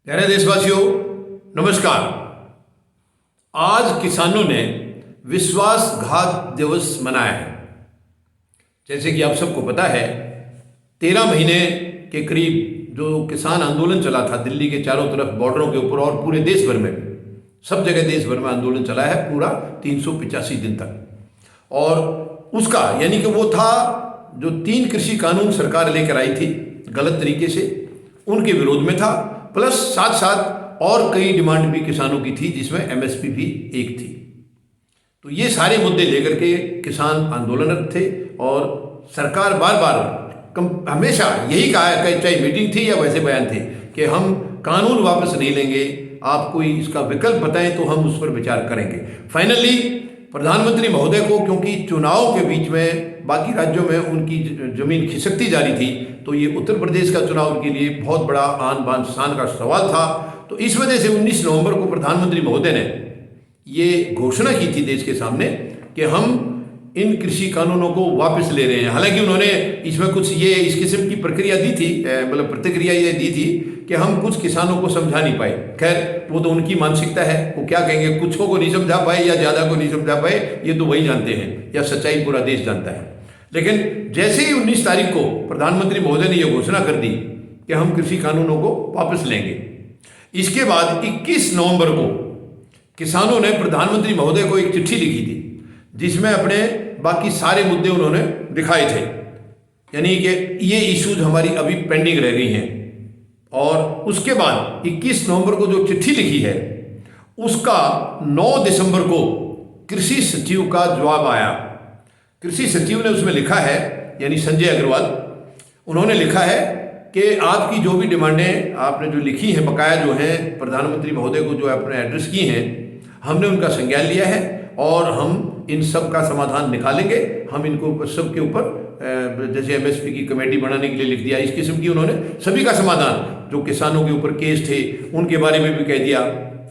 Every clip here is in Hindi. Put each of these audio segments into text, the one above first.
प्यारे देशवासियों, नमस्कार। आज किसानों ने विश्वासघात दिवस मनाया है। जैसे कि आप सबको पता है, 13 महीने के करीब जो किसान आंदोलन चला था दिल्ली के चारों तरफ बॉर्डरों के ऊपर और पूरे देश भर में, सब जगह देश भर में आंदोलन चला है पूरा 385 दिन तक। और उसका यानी कि वो था जो 3 कृषि कानून सरकार लेकर आई थी गलत तरीके से, उनके विरोध में था। प्लस साथ साथ और कई डिमांड भी किसानों की थी, जिसमें एमएसपी भी एक थी। तो ये सारे मुद्दे लेकर के किसान आंदोलनरत थे और सरकार बार बार हमेशा यही कहा है, चाहे मीटिंग थी या वैसे बयान थे, कि हम कानून वापस नहीं लेंगे, आप कोई इसका विकल्प बताएं तो हम उस पर विचार करेंगे। फाइनली प्रधानमंत्री महोदय को, क्योंकि चुनाव के बीच में बाकी राज्यों में उनकी जमीन खिसकती जा रही थी, तो ये उत्तर प्रदेश का चुनाव के लिए बहुत बड़ा आन बान शान का सवाल था। तो इस वजह से 19 नवंबर को प्रधानमंत्री महोदय ने ये घोषणा की थी देश के सामने कि हम इन कृषि कानूनों को वापस ले रहे हैं। हालांकि उन्होंने इसमें कुछ ये इस किस्म की प्रक्रिया दी थी, मतलब प्रतिक्रिया ये दी थी कि हम कुछ किसानों को समझा नहीं पाए। खैर, वो तो उनकी मानसिकता है, वो क्या कहेंगे, कुछ को नहीं समझा पाए या ज़्यादा को नहीं समझा पाए, ये तो वही जानते हैं, या सच्चाई पूरा देश जानता है। लेकिन जैसे ही 19 तारीख को प्रधानमंत्री महोदय ने यह घोषणा कर दी कि हम कृषि कानूनों को वापस लेंगे, इसके बाद 21 नवंबर को किसानों ने प्रधानमंत्री महोदय को एक चिट्ठी लिखी थी, जिसमें अपने बाकी सारे मुद्दे उन्होंने दिखाए थे, यानी कि ये इश्यूज हमारी अभी पेंडिंग रह गई हैं। और उसके बाद 21 नवंबर को जो चिट्ठी लिखी है, उसका 9 दिसंबर को कृषि सचिव का जवाब आया। कृषि सचिव ने उसमें लिखा है, यानी संजय अग्रवाल, उन्होंने लिखा है कि आपकी जो भी डिमांडें आपने जो लिखी हैं, बकाया जो हैं प्रधानमंत्री महोदय को जो आपने एड्रेस की हैं, हमने उनका संज्ञान लिया है और हम इन सब का समाधान निकालेंगे। हम इनको सब के ऊपर जैसे एमएसपी की कमेटी बनाने के लिए लिख दिया, इस किस्म की उन्होंने सभी का समाधान, जो किसानों के ऊपर केस थे उनके बारे में भी कह दिया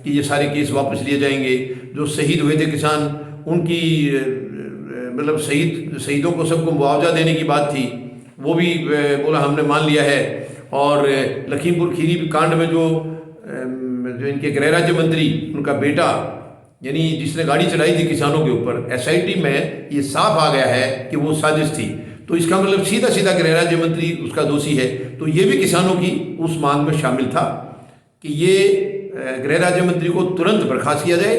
कि ये सारे केस वापस लिए जाएंगे। जो शहीद हुए थे किसान, उनकी मतलब शहीदों को सबको मुआवजा देने की बात थी, वो भी बोला हमने मान लिया है। और लखीमपुर खीरी कांड में जो इनके गृह राज्य मंत्री, उनका बेटा, यानी जिसने गाड़ी चलाई थी किसानों के ऊपर, एसआईटी में ये साफ आ गया है कि वो साजिश थी। तो इसका मतलब सीधा सीधा गृह राज्य मंत्री उसका दोषी है। तो ये भी किसानों की उस मांग में शामिल था कि ये गृह राज्य मंत्री को तुरंत बर्खास्त किया जाए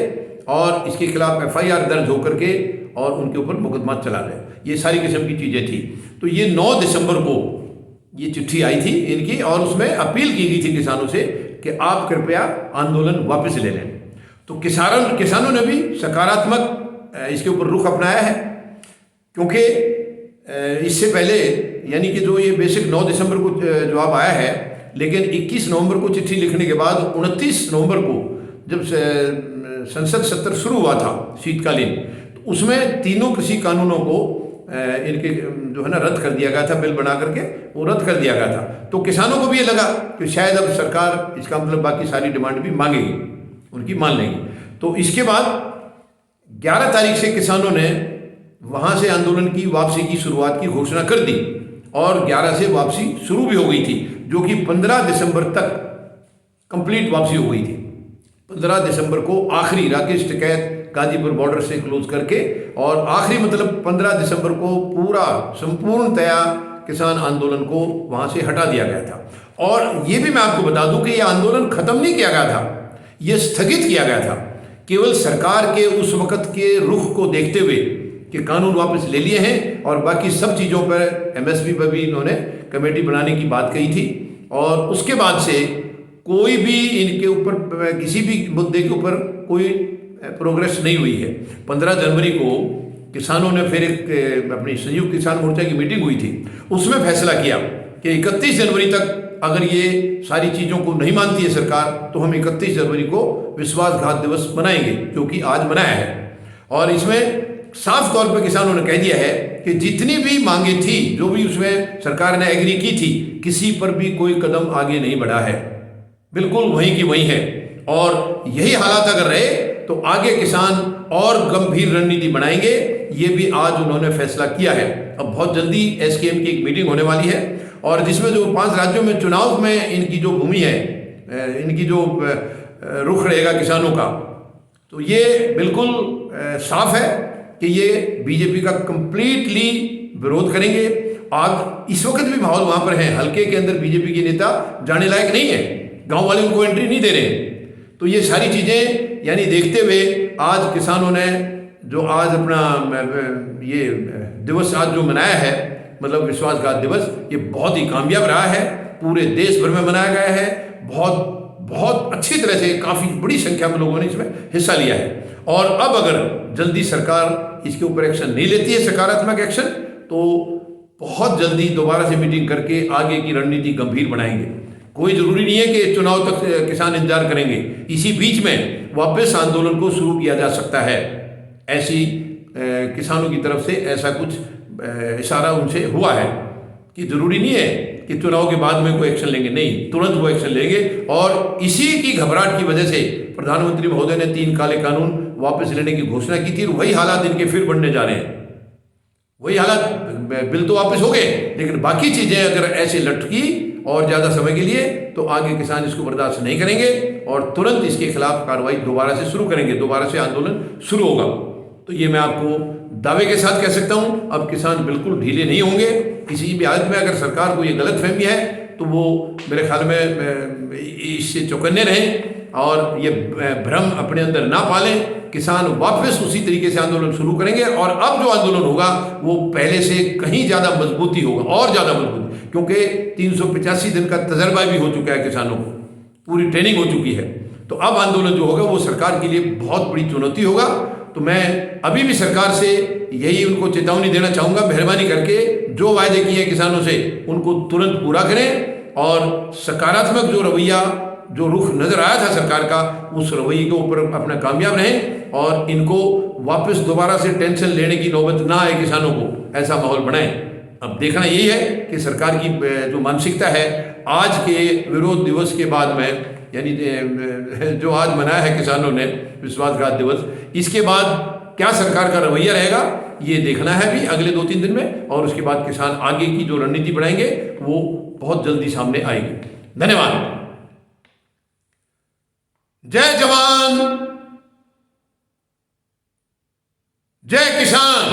और इसके खिलाफ एफआईआर दर्ज होकर के और उनके ऊपर मुकदमा चला जाए। ये सारी किस्म की चीज़ें थी। तो ये 9 दिसंबर को ये चिट्ठी आई थी इनकी, और उसमें अपील की गई थी किसानों से कि आप कृपया आंदोलन वापस ले लें। तो किसानों ने भी सकारात्मक इसके ऊपर रुख अपनाया है, क्योंकि इससे पहले यानी कि जो ये बेसिक 9 दिसंबर को जवाब आया है, लेकिन 21 नवंबर को चिट्ठी लिखने के बाद 29 नवंबर को जब संसद सत्र शुरू हुआ था शीतकालीन, तो उसमें तीनों कृषि कानूनों को इनके जो है ना रद्द कर दिया गया था, बिल बना करके वो रद्द कर दिया गया था। तो किसानों को भी ये लगा कि शायद अब सरकार इसका मतलब बाकी सारी डिमांड भी मांगेगी, उनकी मान लेंगे। तो इसके बाद 11 तारीख से किसानों ने वहाँ से आंदोलन की वापसी की शुरुआत की घोषणा कर दी और 11 से वापसी शुरू भी हो गई थी, जो कि 15 दिसंबर तक कंप्लीट वापसी हो गई थी। 15 दिसंबर को आखिरी राकेश टिकैत गाजीपुर बॉर्डर से क्लोज करके, और आखिरी मतलब 15 दिसंबर को पूरा संपूर्णतया किसान आंदोलन को वहाँ से हटा दिया गया था। और ये भी मैं आपको बता दूं कि ये आंदोलन खत्म नहीं किया गया था, ये स्थगित किया गया था, केवल सरकार के उस वक्त के रुख को देखते हुए कि कानून वापस ले लिए हैं और बाकी सब चीज़ों पर एमएसपी पर भी इन्होंने कमेटी बनाने की बात कही थी। और उसके बाद से कोई भी इनके ऊपर किसी भी मुद्दे के ऊपर कोई प्रोग्रेस नहीं हुई है। 15 जनवरी को किसानों ने फिर एक अपनी संयुक्त किसान मोर्चा की मीटिंग हुई थी, उसमें फैसला किया कि 31 जनवरी तक अगर ये सारी चीज़ों को नहीं मानती है सरकार, तो हम 31 जनवरी को विश्वासघात दिवस मनाएंगे, जो कि आज मनाया है। और इसमें साफ तौर पर किसानों ने कह दिया है कि जितनी भी मांगे थी, जो भी उसमें सरकार ने एग्री की थी, किसी पर भी कोई कदम आगे नहीं बढ़ा है, बिल्कुल वहीं की वहीं है। और यही हालात अगर रहे तो आगे किसान और गंभीर रणनीति बनाएंगे, ये भी आज उन्होंने फैसला किया है। अब बहुत जल्दी एसकेएम की एक मीटिंग होने वाली है, और जिसमें जो 5 राज्यों में चुनाव में इनकी जो भूमि है इनकी जो रुख रहेगा किसानों का, तो ये बिल्कुल साफ है कि ये बीजेपी का कंप्लीटली विरोध करेंगे। आज इस वक्त भी माहौल वहां पर है, हल्के के अंदर बीजेपी के नेता जाने लायक नहीं है, गांव वाले उनको एंट्री नहीं दे रहे। तो ये सारी चीजें यानी देखते हुए आज किसानों ने जो आज अपना ये दिवस आज जो मनाया है, मतलब विश्वासघात दिवस, ये बहुत ही कामयाब रहा है। पूरे देश भर में मनाया गया है, बहुत बहुत अच्छी तरह से, काफी बड़ी संख्या में लोगों ने इसमें हिस्सा लिया है। और अब अगर जल्दी सरकार इसके ऊपर एक्शन नहीं लेती है, सकारात्मक एक्शन, तो बहुत जल्दी दोबारा से मीटिंग करके आगे की रणनीति गंभीर बनाएंगे। कोई जरूरी नहीं है कि चुनाव तक किसान इंतजार करेंगे, इसी बीच में वापस आंदोलन को शुरू किया जा सकता है। ऐसी किसानों की तरफ से ऐसा कुछ इशारा उनसे हुआ है कि जरूरी नहीं है कि चुनाव के बाद में कोई एक्शन लेंगे, नहीं, तुरंत वो एक्शन लेंगे। और इसी की घबराहट की वजह से प्रधानमंत्री महोदय ने 3 काले कानून वापस लेने की घोषणा की थी, और वही हालात इनके फिर बढ़ने जा रहे हैं। वही हालात, बिल तो वापस हो गए, लेकिन बाकी चीजें अगर ऐसे लटकी और ज्यादा समय के लिए, तो आगे किसान इसको बर्दाश्त नहीं करेंगे और तुरंत इसके खिलाफ कार्रवाई दोबारा से शुरू करेंगे, दोबारा से आंदोलन शुरू होगा। तो ये मैं आपको दावे के साथ कह सकता हूं, अब किसान बिल्कुल ढीले नहीं होंगे किसी भी हालत में। अगर सरकार को ये गलतफहमी है तो वो मेरे ख्याल में इससे चौकन्ने रहें और ये भ्रम अपने अंदर ना पालें। किसान वापस उसी तरीके से आंदोलन शुरू करेंगे, और अब जो आंदोलन होगा वो पहले से कहीं ज़्यादा मजबूती होगा, और ज़्यादा मजबूत, क्योंकि 385 दिन का तजर्बा भी हो चुका है किसानों को, पूरी ट्रेनिंग हो चुकी है। तो अब आंदोलन जो होगा वो सरकार के लिए बहुत बड़ी चुनौती होगा। तो मैं अभी भी सरकार से यही उनको चेतावनी देना चाहूँगा, मेहरबानी करके जो वायदे किए किसानों से उनको तुरंत पूरा करें, और सकारात्मक जो रवैया, जो रुख नजर आया था सरकार का, उस रवैये के ऊपर अपना कामयाब रहें, और इनको वापस दोबारा से टेंशन लेने की नौबत ना आए किसानों को, ऐसा माहौल बनाएं। अब देखना यही है कि सरकार की जो मानसिकता है आज के विरोध दिवस के बाद में, यानी जो आज मनाया है किसानों ने विश्वासघात दिवस, इसके बाद क्या सरकार का रवैया रहेगा ये देखना है भी अगले 2-3 दिन में, और उसके बाद किसान आगे की जो रणनीति बनाएंगे वो बहुत जल्दी सामने आएगी। धन्यवाद। जय जवान, जय किसान,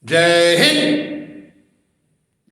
जय हिंद।